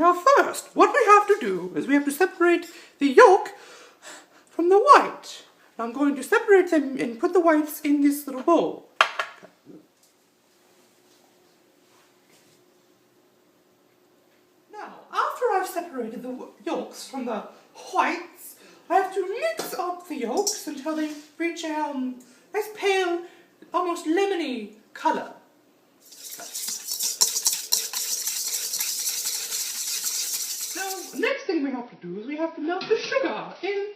Now first, what we have to do is we have to separate the yolk from the white. Now I'm going to separate them and put the whites in this little bowl. Now, after I've separated the yolks from the whites, I have to mix up the yolks until they reach a nice pale, almost lemony colour. Now, the next thing we have to do is we have to melt the sugar in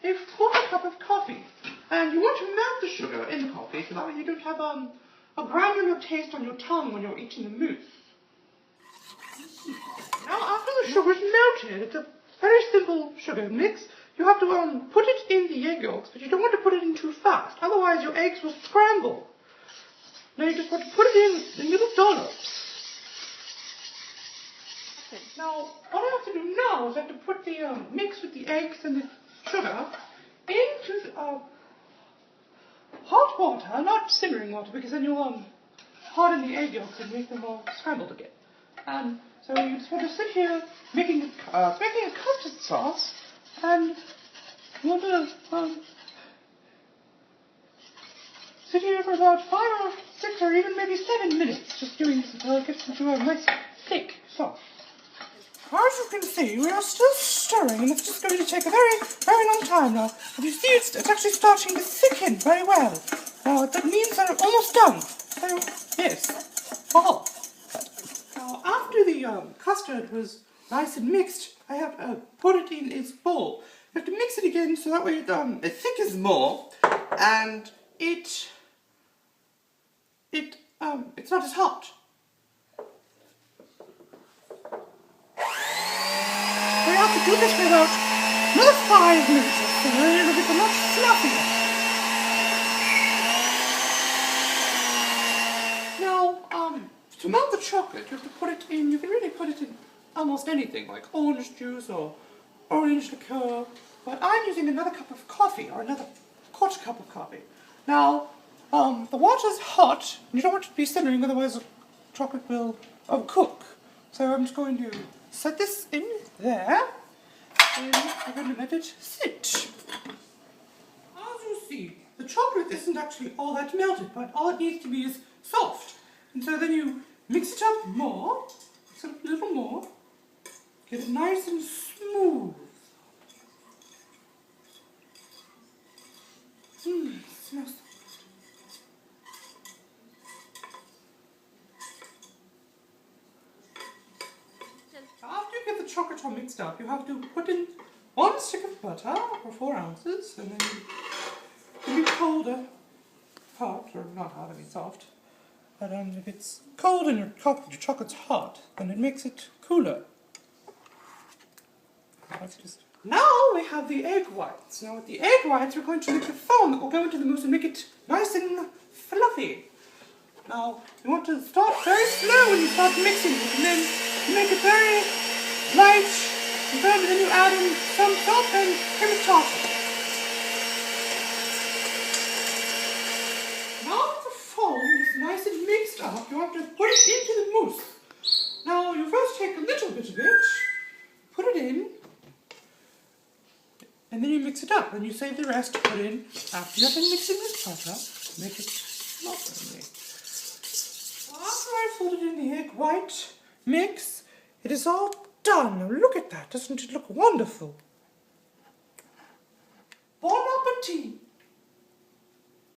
a quarter cup of coffee. And you want to melt the sugar in the coffee so that way you don't have a granular taste on your tongue when you're eating the mousse. Now, after the sugar is melted, it's a very simple sugar mix. You have to put it in the egg yolks, but you don't want to put it in too fast, otherwise your eggs will scramble. Now you just want to put it in little dollops. Okay. Now, what I have to do now is I have to put the mix with the eggs and the sugar into hot water, not simmering water, because then you'll harden the egg yolks and make them all scrambled again. So you just want to sit here making a custard sauce, and you want to sit here for about 5 or 6 or even maybe 7 minutes, just doing this until it gets into a nice thick sauce. As you can see, we are still stirring, and it's just going to take a very, very long time now. If you see, it's actually starting to thicken very well. Now, that means that I'm almost done. So, yes. Oh. Now, after the custard was nice and mixed, I have put it in its bowl. You have to mix it again so that way it thickens more, and it's not as hot. We have to do this for about another 5 minutes or so, and it'll get much fluffier. Now, to melt the chocolate, you have to put it in, you can really put it in almost anything, like orange juice or orange liqueur, but I'm using another cup of coffee, or another quarter cup of coffee. Now, the water's hot, and you don't want it to be simmering, otherwise the chocolate will overcook. So I'm just going to set this in there, and I'm going to let it sit. As you see, the chocolate isn't actually all that melted, but all it needs to be is soft. And so then you mix it up more, mix it up a little more, get it nice and smooth. It smells so good. After you get the chocolate all mixed up, you have to put in 1 stick of butter, or 4 ounces, and then it can be colder, hot, or not hot, I mean soft. But if it's cold and your chocolate's hot, then it makes it cooler. Now we have the egg whites. Now with the egg whites, we're going to make the foam that will go into the mousse and make it nice and fluffy. Now, you want to start very slow when you start mixing it, and then you make it very light, and then you add in some salt and cream tartar. Now that the foam is nice and mixed up, you have to put it into the mousse. Now, you first take a little bit of it, put it in, and then you mix it up, and you save the rest to put in after you've been mixing this butter. Make it not only. After I've put it in the egg white mix, it is all done. Now look at that, doesn't it look wonderful? Bon appetit!